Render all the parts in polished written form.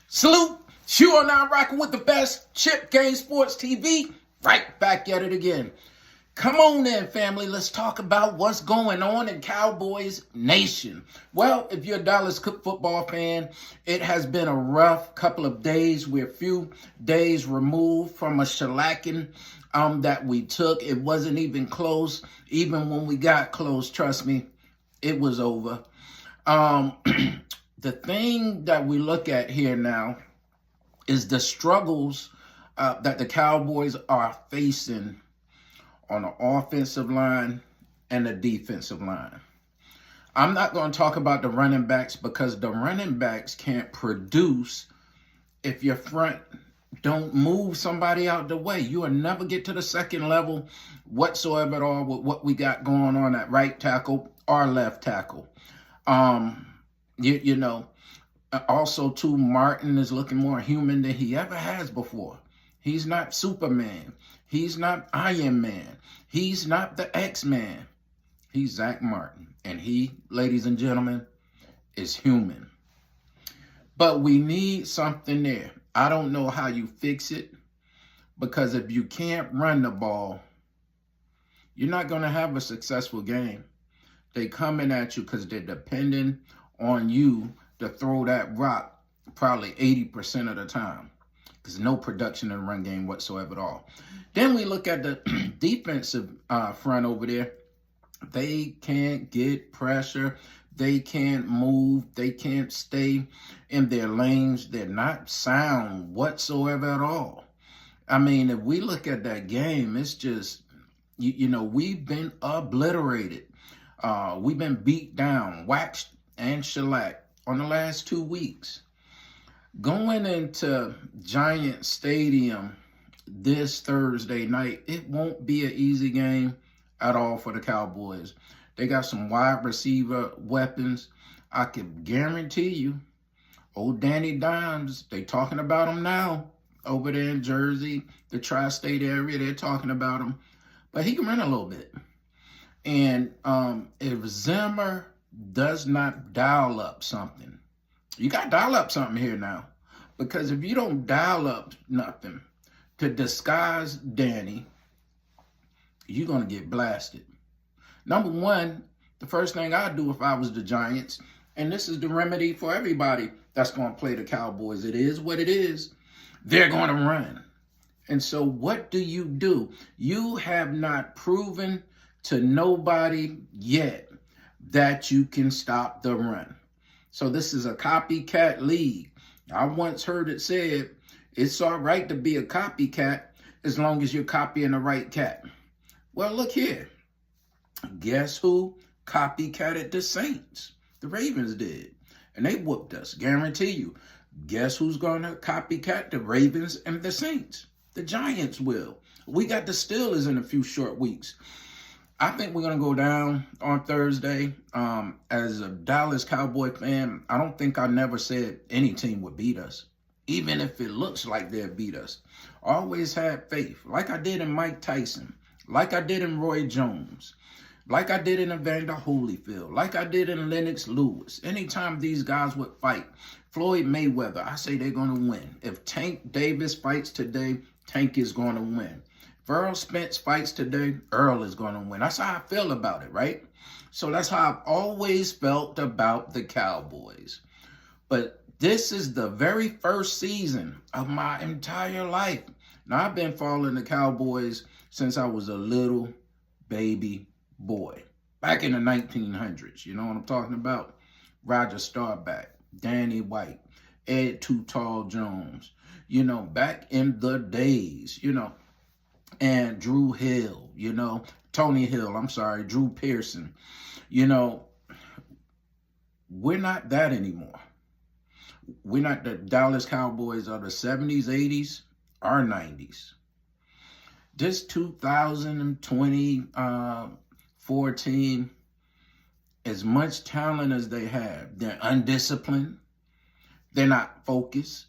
Salute. You are now rocking with the best Chip Game Sports TV. Right back at it again. Come on in, family. Let's talk about what's going on in Cowboys Nation. Well, if you're a Dallas football fan, it has been a rough couple of days. We're a few days removed from a shellacking that we took. It wasn't even close. Even when we got close, trust me, it was over. The thing that we look at here now is the struggles that the Cowboys are facing on the offensive line and the defensive line. I'm not going to talk about the running backs because the running backs can't produce if your front don't move somebody out the way. You will never get to the second level whatsoever at all with what we got going on at right tackle or left tackle. Also, too, Martin is looking more human than he ever has before. He's not Superman. He's not Iron Man. He's not the X-Man. He's Zach Martin. And he, ladies and gentlemen, is human. But we need something there. I don't know how you fix it, because if you can't run the ball, you're not going to have a successful game. They coming at you because they're depending on you to throw that rock probably 80% of the time. There's no production in the run game whatsoever at all. Then we look at the defensive front over there. They can't get pressure. They can't move. They can't stay in their lanes. They're not sound whatsoever at all. I mean, if we look at that game, it's just, we've been obliterated. We've been beat down, waxed and shellacked on the last 2 weeks. Going into Giant Stadium this Thursday night, it won't be an easy game at all for the Cowboys. They got some wide receiver weapons. I can guarantee you, old Danny Dimes, they talking about him now over there in Jersey, the tri-state area. They're talking about him, but he can run a little bit. And if Zimmer does not dial up something, you got to dial up something here now. Because if you don't dial up nothing to disguise Danny, you're going to get blasted. Number one, the first thing I'd do if I was the Giants, and this is the remedy for everybody that's going to play the Cowboys. It is what it is. They're going to run. And so what do? You have not proven to nobody yet that you can stop the run. So this is a copycat league. I once heard it said, it's all right to be a copycat as long as you're copying the right cat. Well, look here. Guess who copycatted the Saints? The Ravens did. And they whooped us, guarantee you. Guess who's going to copycat the Ravens and the Saints? The Giants will. We got the Steelers in a few short weeks. I think we're going to go down on Thursday. As a Dallas Cowboy fan, I don't think I never said any team would beat us, even if it looks like they'll beat us. Always had faith, like I did in Mike Tyson, like I did in Roy Jones, like I did in Evander Holyfield, like I did in Lennox Lewis. Anytime these guys would fight, Floyd Mayweather, I say they're going to win. If Tank Davis fights today, Tank is going to win. If Earl Spence fights today, Earl is going to win. That's how I feel about it, right? So that's how I've always felt about the Cowboys. But this is the very first season of my entire life. Now, I've been following the Cowboys since I was a little baby boy. Back in the 1900s, you know what I'm talking about? Roger Staubach, Danny White, Ed Too Tall Jones. Back in the days, and Drew Hill, Drew Pearson. We're not that anymore. We're not the Dallas Cowboys of the 70s, 80s, or 90s. This 2024 team, as much talent as they have, they're undisciplined. They're not focused.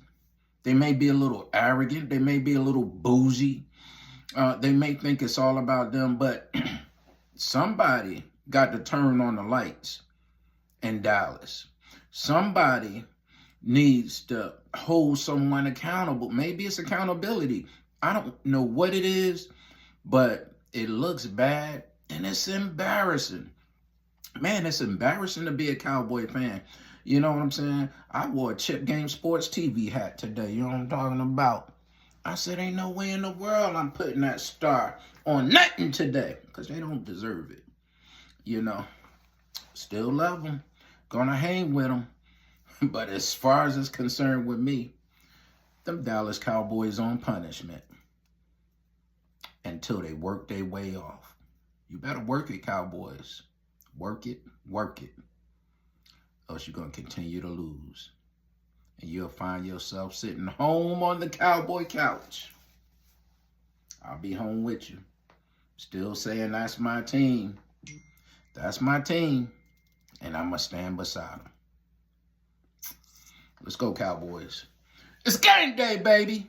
They may be a little arrogant. They may be a little bougie. They may think it's all about them, but somebody got to turn on the lights in Dallas. Somebody needs to hold someone accountable. Maybe it's accountability. I don't know what it is, but it looks bad and it's embarrassing. Man, it's embarrassing to be a Cowboy fan. You know what I'm saying? I wore a Chip Game Sports TV hat today. You know what I'm talking about? I said, ain't no way in the world I'm putting that star on nothing today, because they don't deserve it. You know, still love them. Gonna hang with them. But as far as it's concerned with me, them Dallas Cowboys on punishment until they work their way off. You better work it, Cowboys. Work it, else you're going to continue to lose. And you'll find yourself sitting home on the Cowboy couch. I'll be home with you. Still saying that's my team. That's my team. And I'm going to stand beside them. Let's go, Cowboys. It's game day, baby.